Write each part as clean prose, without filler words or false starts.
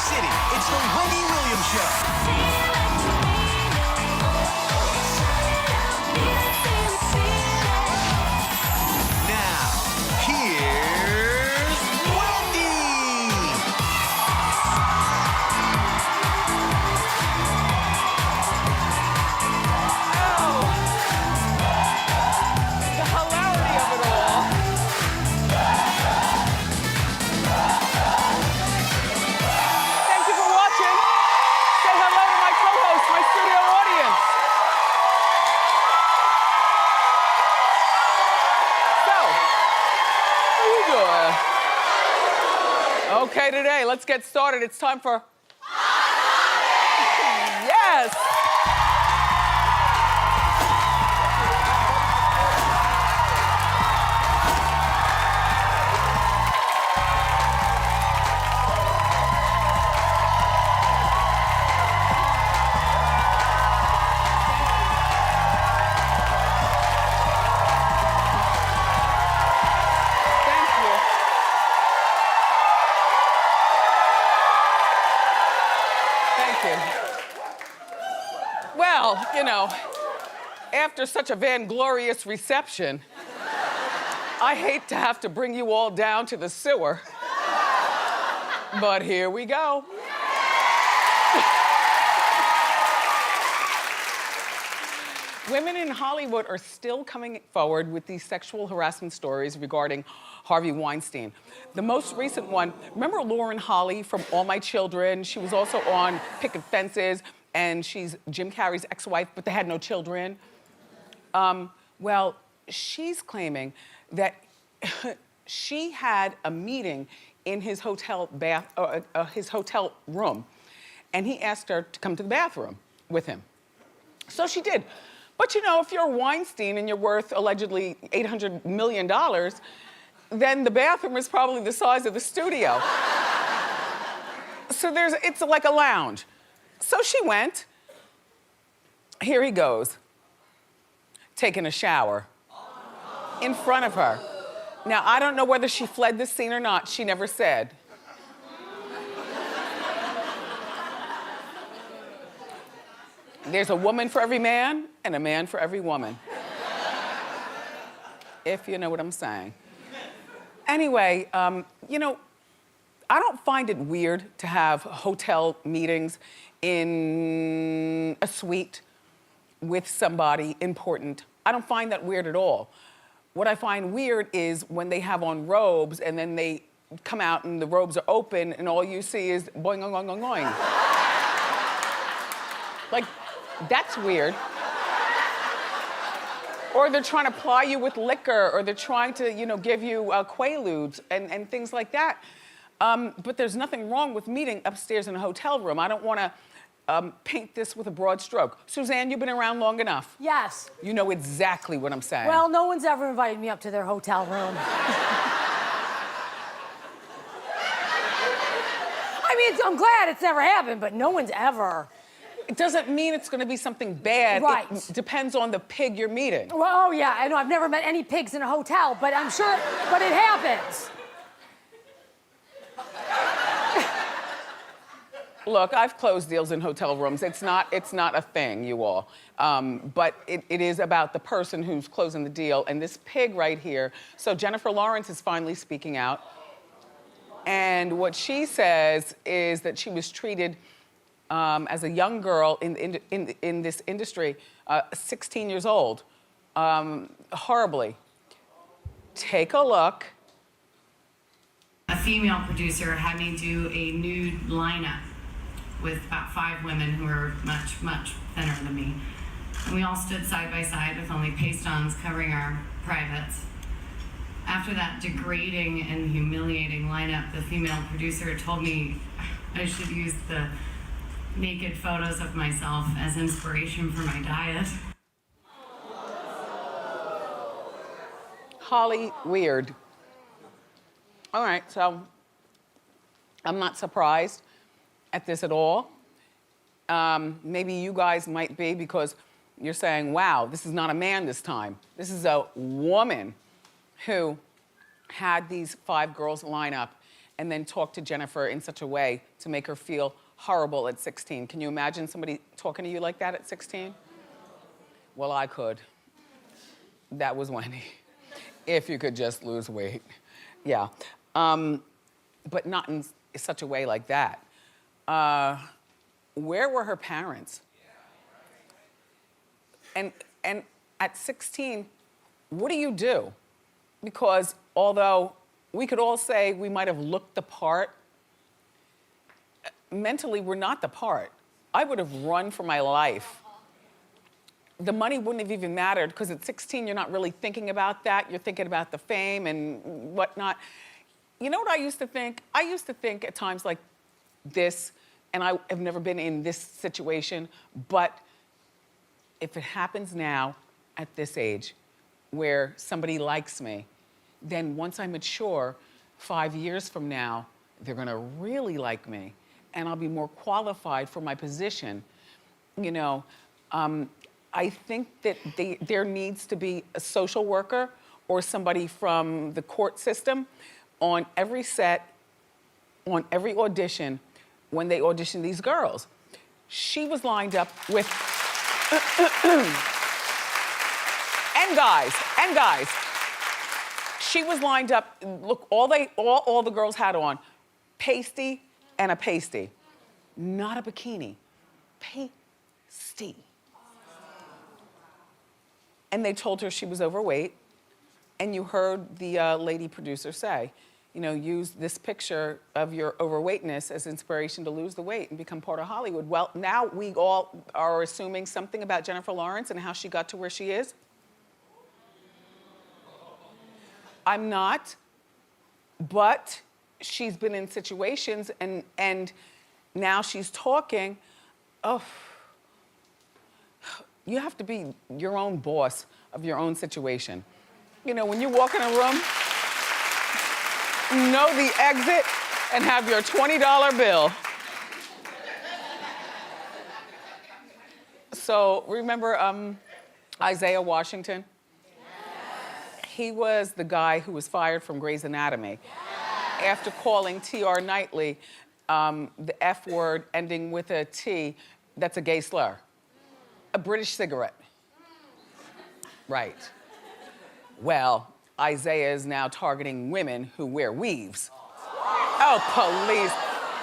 City. It's the Wendy Williams Show. Now, here's Wendy. The hilarity of it all. Thank you for watching. Say hello to my co-host, my studio audience. So, how you doing? Okay, today, let's get started. It's time for Yes. Thank you. Thank you. Well, you know, after such a vainglorious reception, I hate to have to bring you all down to the sewer. But here we go. Women in Hollywood are still coming forward with these sexual harassment stories regarding Harvey Weinstein. The most recent one, remember Lauren Holly from All My Children? She was also on Picket Fences, and she's Jim Carrey's ex-wife, but they had no children. Well, she's claiming that she had a meeting in his hotel room, and he asked her to come to the bathroom with him. So she did. But you know, if you're Weinstein and you're worth allegedly $800 million, then the bathroom is probably the size of the studio. So it's like a lounge. So she went. Here he goes, taking a shower in front of her. Now, I don't know whether she fled the scene or not. She never said. There's a woman for every man and a man for every woman. If you know what I'm saying. Anyway, you know, I don't find it weird to have hotel meetings in a suite with somebody important. I don't find that weird at all. What I find weird is when they have on robes and then they come out and the robes are open and all you see is boing, boing, boing, boing, boing. Like, that's weird. Or they're trying to ply you with liquor, or they're trying to, you know, give you Quaaludes and things like that. But there's nothing wrong with meeting upstairs in a hotel room. I don't want to paint this with a broad stroke. Suzanne, you've been around long enough. Yes. You know exactly what I'm saying. Well, no one's ever invited me up to their hotel room. I mean, I'm glad it's never happened, but no one's ever. It doesn't mean it's going to be something bad. Right. It depends on the pig you're meeting. Well, oh yeah, I know. I've never met any pigs in a hotel, but I'm sure, but it happens. Look, I've closed deals in hotel rooms. It's not a thing, you all. But it is about the person who's closing the deal. And this pig right here, so Jennifer Lawrence is finally speaking out. And what she says is that she was treated as a young girl in this industry, 16 years old, horribly. Take a look. A female producer had me do a nude lineup with about 5 women who were much, much thinner than me. And we all stood side by side with only paste-ons covering our privates. After that degrading and humiliating lineup, the female producer told me I should use the naked photos of myself as inspiration for my diet. Holly, weird. All right, so I'm not surprised at this at all. Maybe you guys might be, because you're saying, wow, this is not a man this time. This is a woman who had these 5 girls line up and then talk to Jennifer in such a way to make her feel horrible at 16. Can you imagine somebody talking to you like that at 16? Well, I could. That was Wendy. If you could just lose weight. Yeah. But not in such a way like that. Where were her parents? And at 16, what do you do? Because although we could all say we might have looked the part, mentally we're not the part. I would have run for my life. The money wouldn't have even mattered because at 16 you're not really thinking about that. You're thinking about the fame and whatnot. You know what I used to think? I used to think at times like this, and I have never been in this situation, but if it happens now at this age where somebody likes me, then once I mature, 5 years from now, they're gonna really like me and I'll be more qualified for my position. You know, I think that there needs to be a social worker or somebody from the court system on every set, on every audition, when they audition these girls. She was lined up with, and guys. She was lined up, look, all the girls had on, pasty and a pasty. Not a bikini, pasty. And they told her she was overweight. And you heard the lady producer say, you know, use this picture of your overweightness as inspiration to lose the weight and become part of Hollywood. Well, now we all are assuming something about Jennifer Lawrence and how she got to where she is. I'm not, but she's been in situations and now she's talking. Oh, you have to be your own boss of your own situation. You know, when you walk in a room, know the exit and have your $20 bill. So remember Isaiah Washington? He was the guy who was fired from Grey's Anatomy after calling T.R. Knightley the F word ending with a T that's a gay slur. A British cigarette. Right. Well, Isaiah is now targeting women who wear weaves. Oh, police.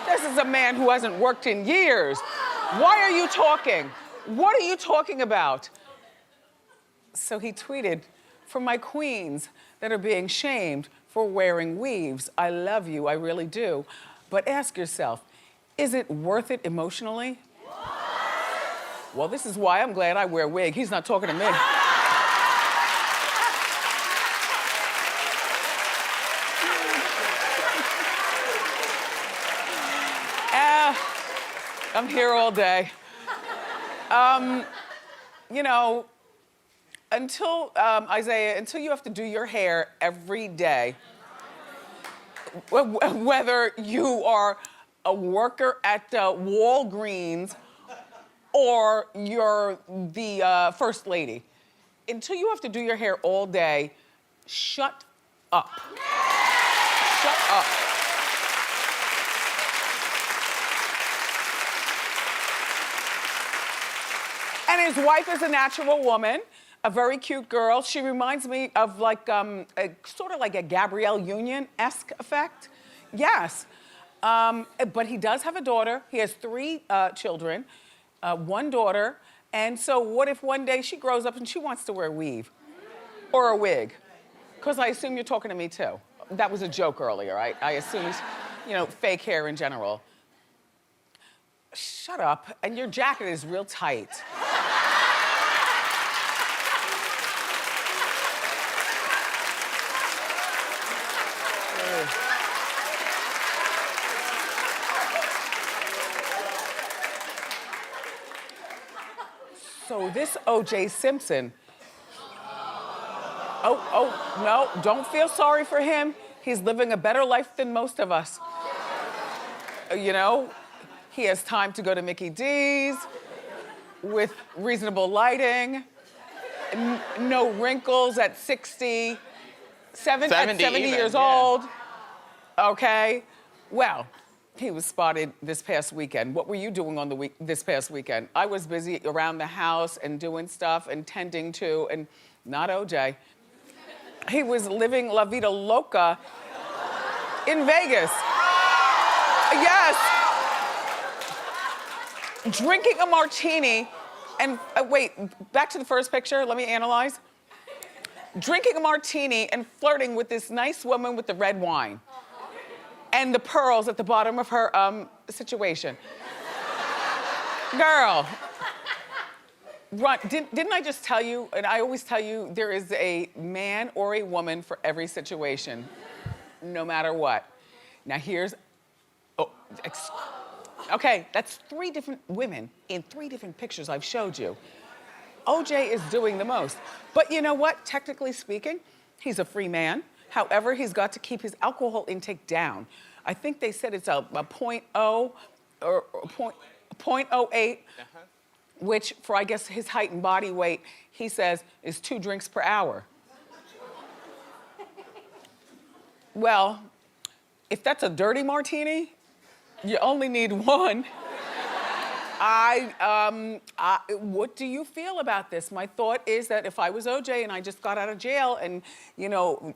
This is a man who hasn't worked in years. Why are you talking? What are you talking about? So he tweeted, for my queens that are being shamed for wearing weaves, I love you, I really do. But ask yourself, is it worth it emotionally? Well, this is why I'm glad I wear a wig. He's not talking to me. I'm here all day. You know, until, Isaiah, until you have to do your hair every day, whether you are a worker at Walgreens or you're the first lady, until you have to do your hair all day, shut up. Shut up. And his wife is a natural woman, a very cute girl. She reminds me of like, sort of like a Gabrielle Union-esque effect. Yes. But he does have a daughter. He has 3 children, 1 daughter. And so what if one day she grows up and she wants to wear a weave or a wig? Because I assume you're talking to me too. That was a joke earlier. I assumed, you know, fake hair in general. Shut up. And your jacket is real tight. So this O.J. Simpson, no, don't feel sorry for him. He's living a better life than most of us. You know, he has time to go to Mickey D's with reasonable lighting, no wrinkles at 70 years old, okay? Well, he was spotted this past weekend. What were you doing on this past weekend? I was busy around the house and doing stuff and tending to, and not OJ. He was living La Vida Loca in Vegas. Yes. Drinking a martini and, wait, back to the first picture, let me analyze. Drinking a martini and flirting with this nice woman with the red wine. And the pearls at the bottom of her situation. Girl, run. Didn't I just tell you, and I always tell you, there is a man or a woman for every situation, no matter what. Now here's, okay, that's 3 different women in 3 different pictures I've showed you. OJ is doing the most. But you know what, technically speaking, he's a free man. However, he's got to keep his alcohol intake down. I think they said it's a 0.0 or 0.08, which for, I guess, his height and body weight, he says is 2 drinks per hour. Well, if that's a dirty martini, you only need 1. What do you feel about this? My thought is that if I was OJ and I just got out of jail and, you know,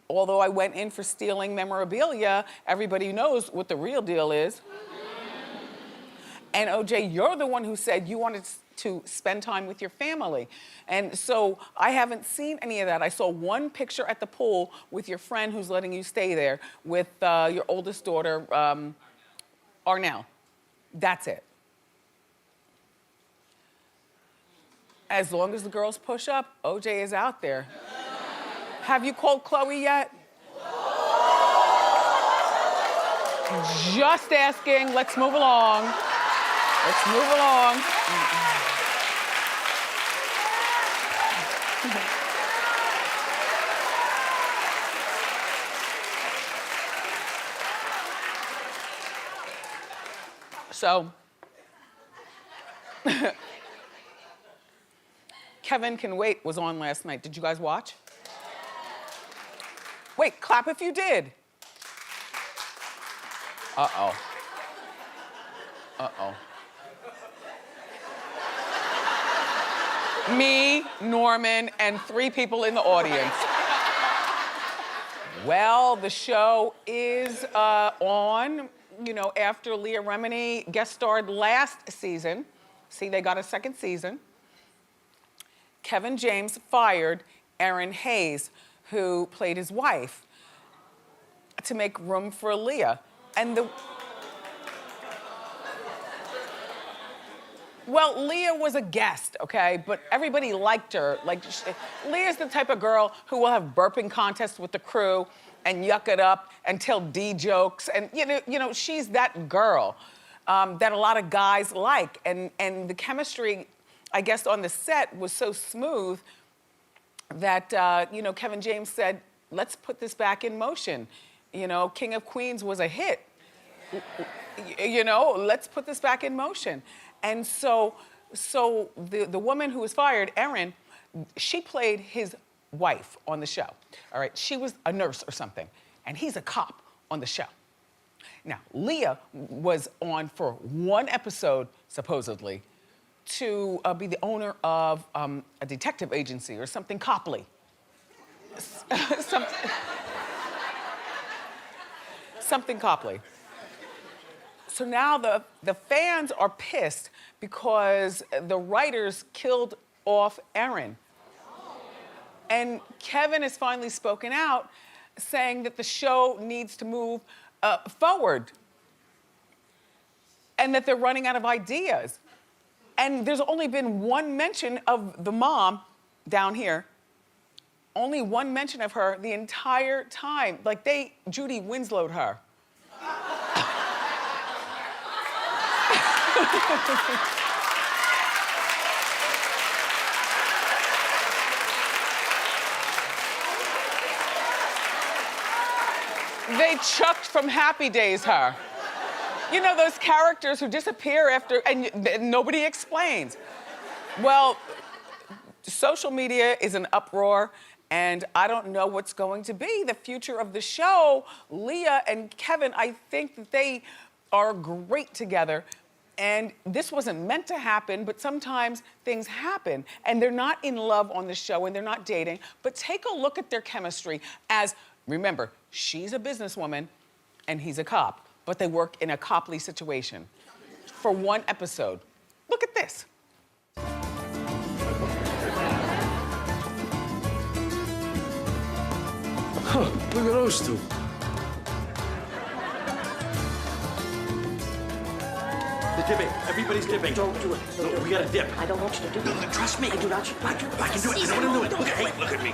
although I went in for stealing memorabilia, everybody knows what the real deal is. And OJ, you're the one who said you wanted to spend time with your family. And so I haven't seen any of that. I saw 1 picture at the pool with your friend who's letting you stay there with your oldest daughter, Arnell. That's it. As long as the girls push up, OJ is out there. Have you called Chloe yet? Just asking. Let's move along. Let's move along. So, Kevin Can Wait was on last night. Did you guys watch? Wait, clap if you did. Uh-oh. Uh-oh. Me, Norman, and 3 people in the audience. Well, the show is on, you know, after Leah Remini guest starred last season. See, they got a 2nd season. Kevin James fired Erin Hayes, who played his wife, to make room for Leah. And well, Leah was a guest, okay? But everybody liked her. Like, Leah's the type of girl who will have burping contests with the crew and yuck it up and tell D jokes. And, you know, she's that girl that a lot of guys like. And the chemistry, I guess, on the set was so smooth that, you know, Kevin James said, let's put this back in motion. You know, King of Queens was a hit. You know, let's put this back in motion. And so the woman who was fired, Erin, she played his wife on the show, all right? She was a nurse or something, and he's a cop on the show. Now, Leah was on for 1 episode, supposedly, to be the owner of a detective agency or something copley. Something copley. So now the fans are pissed because the writers killed off Erin. And Kevin has finally spoken out, saying that the show needs to move forward and that they're running out of ideas. And there's only been 1 mention of the mom down here. Only 1 mention of her the entire time. Like they Judy Winslow'd her. They chucked from Happy Days her. You know, those characters who disappear after, and nobody explains. Well, social media is an uproar, And I don't know what's going to be the future of the show. Leah and Kevin, I think that they are great together. And this wasn't meant to happen, but sometimes things happen. And they're not in love on the show and they're not dating. But take a look at their chemistry as, remember, she's a businesswoman and he's a cop. But they work in a coply situation for one episode. Look at this. Huh, look at those two. They're dipping. Everybody's dipping. Don't do it. Don't do it. We gotta dip. I don't want you to do it. Trust me. I do not. I can do it. I know what I'm doing. Look at, hey, look at me.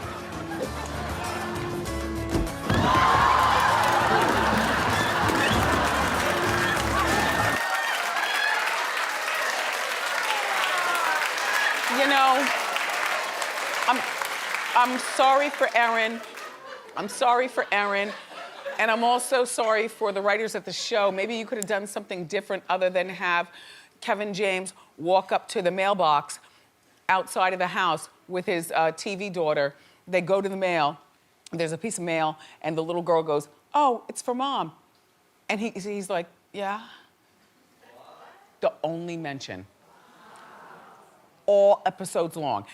You know, I'm sorry for Erin. I'm sorry for Erin. And I'm also sorry for the writers at the show. Maybe you could have done something different other than have Kevin James walk up to the mailbox outside of the house with his TV daughter. They go to the mail, there's a piece of mail, and the little girl goes, "Oh, it's for Mom." And he's like, "Yeah?" The only mention. All episodes long.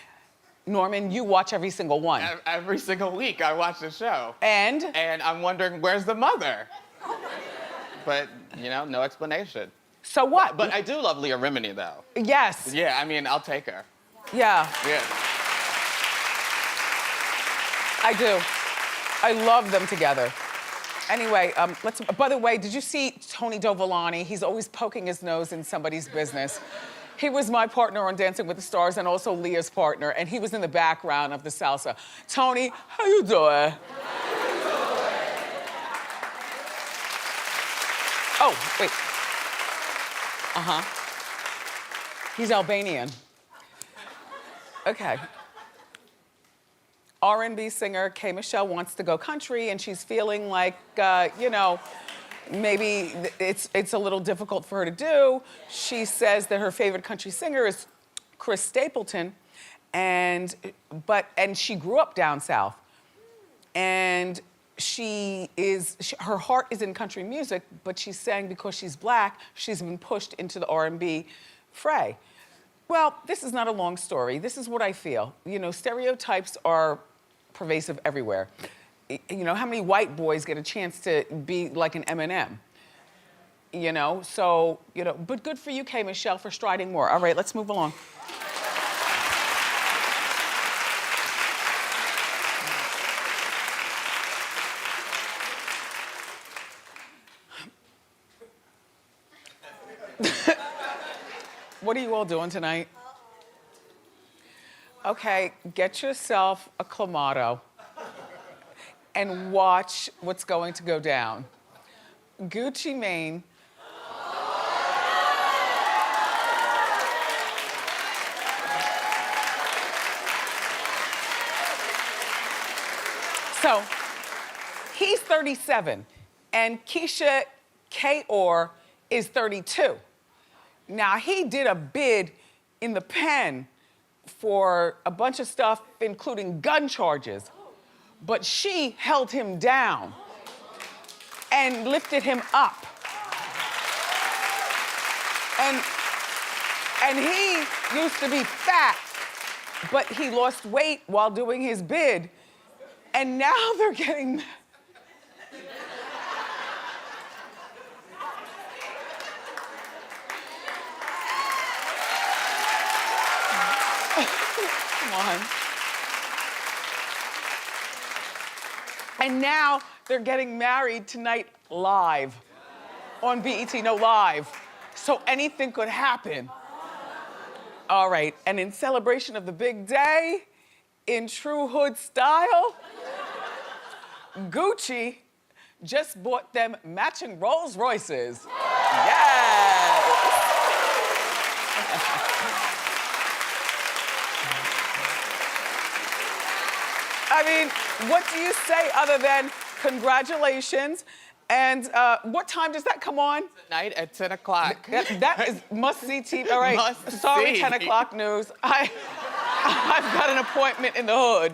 Norman, you watch every single one. Every single week I watch the show. And? And I'm wondering, where's the mother? But, you know, no explanation. So what? But I do love Leah Remini, though. Yes. Yeah, I mean, I'll take her. Yeah, Yeah. I do. I love them together. Anyway, by the way, did you see Tony Dovolani? He's always poking his nose in somebody's business. He was my partner on Dancing with the Stars and also Leah's partner, and he was in the background of the salsa. Tony, how you doing? Oh, wait. He's Albanian. Okay. R&B singer K. Michelle wants to go country, and she's feeling like, you know, maybe it's a little difficult for her to do. She says that her favorite country singer is Chris Stapleton, and she grew up down south. And her heart is in country music, but she's saying because she's black, she's been pushed into the R&B fray. Well, this is not a long story. This is what I feel. You know, stereotypes are pervasive everywhere. You know, how many white boys get a chance to be like an Eminem? You know, so, you know, but good for you, K. Michelle, for striding more. All right, let's move along. What are you all doing tonight? Okay, get yourself a Clamato and watch what's going to go down. Gucci Mane. So, he's 37, and Keisha Kaur is 32. Now, he did a bid in the pen for a bunch of stuff, including gun charges. But she held him down and lifted him up. And he used to be fat, but he lost weight while doing his bid. And now they're getting... Come on. And now they're getting married tonight live on BET, no, live. So anything could happen. All right, and in celebration of the big day, in true hood style, Gucci just bought them matching Rolls Royces. Yes! I mean, what do you say other than congratulations? And what time does that come on? Tonight at 10 o'clock. That is must-see TV. All right, Must sorry, see. 10 o'clock news. I've got an appointment in the hood.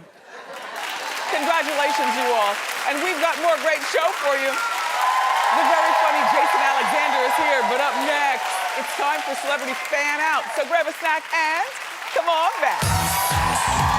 Congratulations, you all. And we've got more great show for you. The very funny Jason Alexander is here, but up next, it's time for Celebrity Fan Out. So grab a snack and come on back.